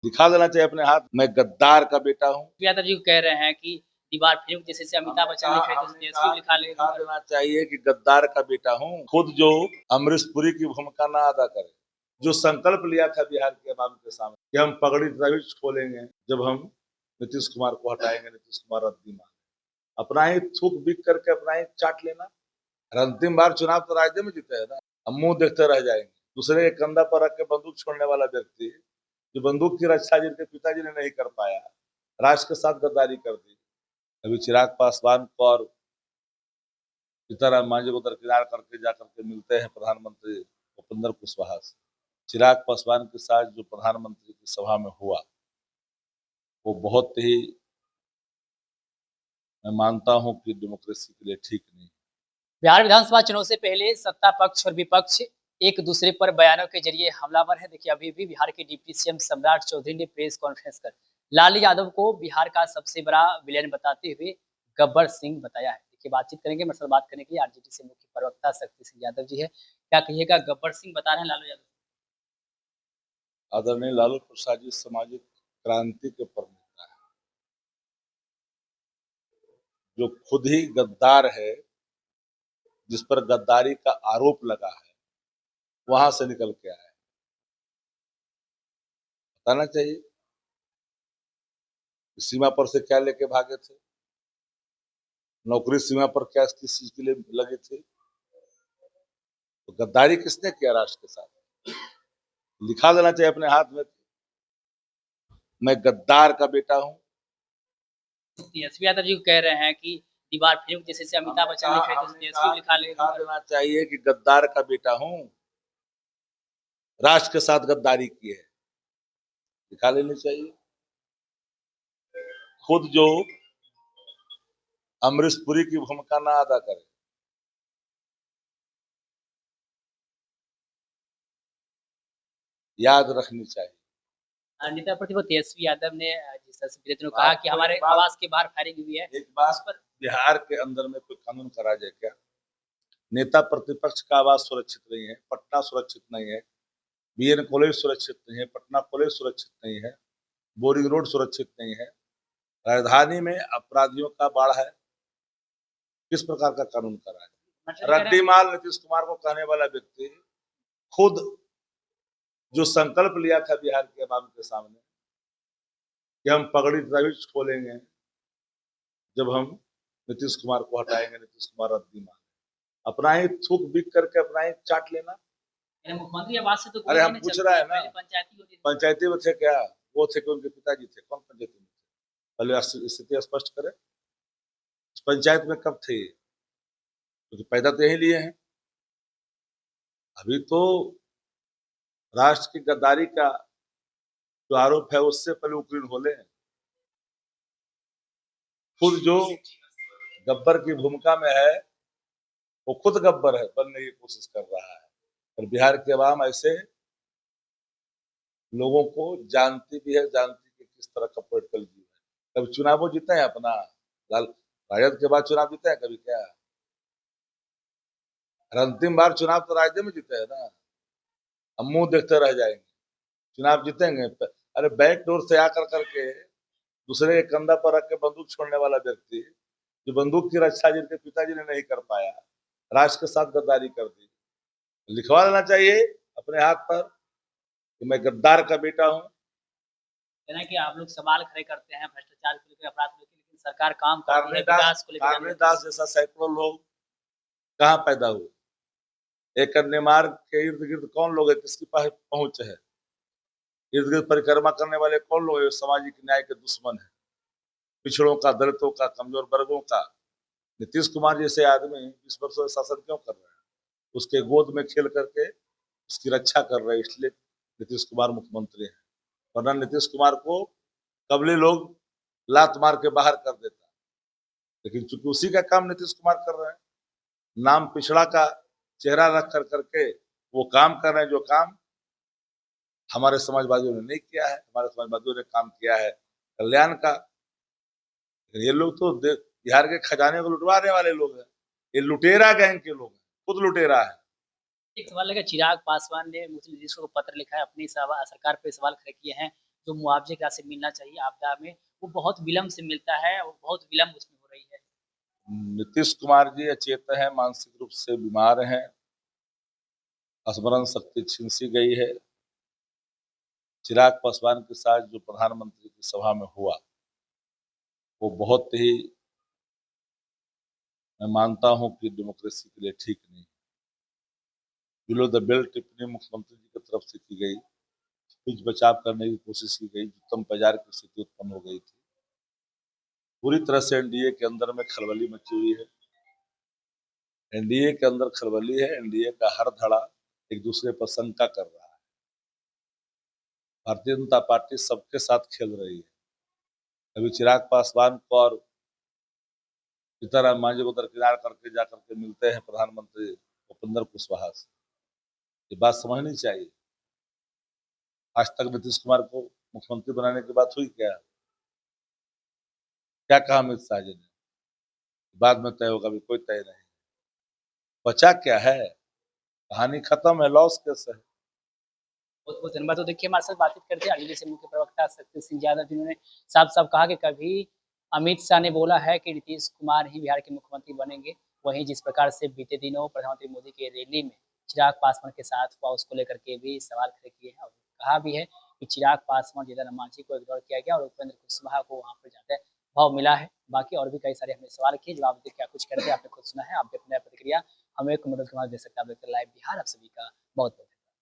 दिखा देना चाहिए अपने हाथ। मैं गद्दार का बेटा हूँ। यादव जी कह रहे हैं कि दीवार फिल्म जैसे अमिताभ बच्चन लिखे थे उसमें दिखा देना चाहिए कि गद्दार का बेटा हूँ। खुद जो अमरीश पुरी की भूमिका ना अदा करे, जो संकल्प लिया था बिहार के आवाम के सामने कि हम पगड़ी तभी खोलेंगे जब हम नीतीश कुमार को हटाएंगे, नीतीश कुमार रद्दी मांगे, अपना ही थूक बिक करके अपना ही चाट लेना। अंतिम बार चुनाव तो राजद में जीते है ना, हम मुंह देखते रह जाएंगे। दूसरे के कंधा पर रख के बंदूक छोड़ने वाला व्यक्ति जो बंदूक की रक्षा जिनके पिताजी ने नहीं कर पाया, राष्ट्र के साथ गद्दारी कर दी। अभी चिराग पासवान को और सीताराम मांझी को दरकिनार करके जाकर के मिलते हैं प्रधानमंत्री उपेंद्र कुशवाहा से। चिराग पासवान के साथ जो प्रधानमंत्री की सभा में हुआ वो बहुत ही, मैं मानता हूं कि डेमोक्रेसी के लिए ठीक नहीं। बिहार विधानसभा चुनाव से पहले सत्ता पक्ष और विपक्ष एक दूसरे पर बयानों के जरिए हमलावर है। देखिए अभी भी बिहार के डिप्टी सीएम सम्राट चौधरी ने प्रेस कॉन्फ्रेंस कर लालू यादव को बिहार का सबसे बड़ा विलेन बताते हुए गब्बर सिंह बताया है। देखिए बातचीत करेंगे, मेरे साथ बात करने के लिए आरजेडी से मुख्य प्रवक्ता शक्ति सिंह यादव जी है। क्या कहिएगा, गब्बर सिंह बता रहे हैं लालू यादव। आदरणीय लालू प्रसाद जी सामाजिक क्रांति के प्रणेता है, जो खुद ही गद्दार है, जिस पर गद्दारी का आरोप लगा है, वहां से निकल के आया। बताना चाहिए सीमा पर से क्या लेके भागे थे, नौकरी सीमा पर क्या किस चीज के लिए लगे थे, तो गद्दारी किसने किया राष्ट्र के साथ, लिखा देना चाहिए अपने हाथ में। मैं गद्दार का बेटा हूँ। तेजस्वी यादव जी कह रहे हैं कि दीवार फिल्म जैसे अमिताभ बच्चन लिखे थे उसमें लिखा देना चाहिए कि गद्दार का बेटा हूँ, राष्ट्र के साथ गद्दारी की है, दिखा लेनी चाहिए। खुद जो अमरीश पुरी की भूमिका ना अदा करे, याद रखनी चाहिए। नेता प्रतिपक्ष तेजस्वी यादव ने जिस तरह से विरोध में कहा कि हमारे आवास के बाहर फायरिंग हुई है, एक बात पर बिहार के अंदर में कोई कानून का राज है क्या? नेता प्रतिपक्ष का आवास सुरक्षित नहीं है, पटना सुरक्षित नहीं है, बीएन कॉलेज सुरक्षित नहीं है, पटना कॉलेज सुरक्षित नहीं है, बोरिंग रोड सुरक्षित नहीं है, राजधानी में अपराधियों का बाढ़ है। किस प्रकार का कानून का राज? रद्दी माल नीतीश कुमार को कहने वाला व्यक्ति खुद जो संकल्प लिया था बिहार के आवाम के सामने कि हम पगड़ी तभी खोलेंगे जब हम नीतीश कुमार को हटाएंगे, नीतीश कुमार रद्दी मांगे, अपना ही थूक बिक करके अपना ही चाट लेना। मुख्यमंत्री आवास से तो अरे हम पूछ रहे हैं ना, पंचायती में थे क्या? वो थे कि उनके पिताजी थे? कौन पंचायती में थे? पहले स्थिति स्पष्ट करें, पंचायत में कब थे? क्योंकि पैदा तो यही लिए हैं। अभी तो राष्ट्र की गद्दारी का जो आरोप है उससे पहले उग्रीन होले हैं। खुद जो गब्बर की भूमिका में है वो खुद गब्बर है, बनने की कोशिश कर रहा है। और बिहार के अवाम ऐसे लोगों को जानती भी है, जानती कि किस तरह का पॉलिटिकल व्यू है। कभी चुनाव वो जीते हैं अपना, राजद के बाद चुनाव जीते हैं कभी क्या? अंतिम बार चुनाव तो राजद में जीते हैं ना, हम मुंह देखते रह जाएंगे। चुनाव जीतेंगे, अरे बैक डोर से आकर करके दूसरे के कंधा पर रख के बंदूक छोड़ने वाला व्यक्ति जो बंदूक की रक्षा जिनके पिताजी ने नहीं कर पाया, राष्ट्र के साथ गद्दारी कर दी। लिखवा लेना चाहिए अपने हाथ पर कि मैं गद्दार का बेटा हूँ। कि आप लोग सवाल खड़े करते हैं भ्रष्टाचार को लेकर, अपराध को लेकर, लेकिन सरकार काम करती है विकास को लेकर। कारनेदास जैसा सैकड़ों लोग कहाँ पैदा हुए? एक कन्यामार के इर्द गिर्द कौन लोग है जिसकी पहुंच है? इर्द गिर्द परिक्रमा करने वाले कौन लोग है? सामाजिक न्याय के दुश्मन है, पिछड़ों का, दलितों का, कमजोर वर्गों का। नीतीश कुमार जैसे आदमी 20 वर्षों से शासन क्यों कर रहे हैं? उसके गोद में खेल करके उसकी रक्षा कर रहे हैं, इसलिए नीतीश कुमार मुख्यमंत्री है। वरना नीतीश कुमार को कबले लोग लात मार के बाहर कर देता, लेकिन चूंकि उसी का काम नीतीश कुमार कर रहे हैं, नाम पिछड़ा का चेहरा रख कर करके वो काम कर रहे हैं जो काम हमारे समाजवादियों ने नहीं किया है। हमारे समाजवादियों ने काम किया है कल्याण का। ये लोग तो बिहार के खजाने को लुटवाने वाले लोग हैं, ये लुटेरा गैंग के लोग हैं, खुद लुटेरा है। एक सवाल है, चिराग पासवान ने मुस्लिम लीडर्स को पत्र लिखा है, अपनी सरकार पे सवाल खड़े किए हैं। जो मुआवजे की राशि मिलना चाहिए आपदा में, वो बहुत विलम्ब से मिलता है और बहुत विलम्ब उसमें हो रही है। नीतीश कुमार जी अचेत हैं, मानसिक रूप से बीमार हैं, स्मरण शक्ति छीन सी गई है। चिराग पासवान के साथ जो प्रधानमंत्री की सभा में हुआ, वो बहुत ही, मैं मानता हूं कि डेमोक्रेसी के लिए ठीक नहीं। बिलो द बेल्ट टिप्पणी मुख्यमंत्री जी की तरफ से की गई, बीच बचाव करने की कोशिश की गई, उत्तम बाजार की स्थिति उत्पन्न हो गई थी। पूरी तरह से एनडीए के अंदर में खलबली मची हुई है। एनडीए के अंदर खलबली है। एनडीए का हर धड़ा एक दूसरे पर शंका कर रहा है। भारतीय जनता पार्टी सबके साथ खेल रही है। अभी चिराग पासवान को और सीताराम मांझी को दरकिनार करके जाकर के मिलते हैं प्रधानमंत्री उपेंद्र कुशवाहा से। ये बात समझनी चाहिए। आज तक नीतीश कुमार को मुख्यमंत्री बनाने की बात हुई क्या? क्या कहा अमित शाह जी ने? बाद में तय होगा, अभी कोई तय नहीं। बचा क्या है? कहानी खत्म है, लॉस केस है। बहुत बहुत धन्यवाद। तो देखिए हमारे साथ बातचीत करते हैं आरजेडी से मुख्य प्रवक्ता शक्ति सिंह यादव, जिन्होंने साफ साफ कहा कि कभी अमित शाह ने बोला है कि नीतीश कुमार ही बिहार के मुख्यमंत्री बनेंगे, वहीं जिस प्रकार से बीते दिनों प्रधानमंत्री मोदी के रैली में चिराग पासवान के साथ हुआ, उसको लेकर के भी सवाल खड़े किए हैं और कहा भी है कि चिराग पासवान जीतन मांझी को इग्नोर किया गया और उपेंद्र कुशवाहा को वहां पर ज्यादा भाव मिला है। बाकी और भी कई सारे हमने सवाल किए, जवाब देख क्या कुछ करते हैं आपने खुद सुना है। आप भी अपने प्रतिक्रिया हमें कमेंट के माध्यम दे सकते हैं। आप देखते हैं लाइव बिहार। आप सभी का बहुत बहुत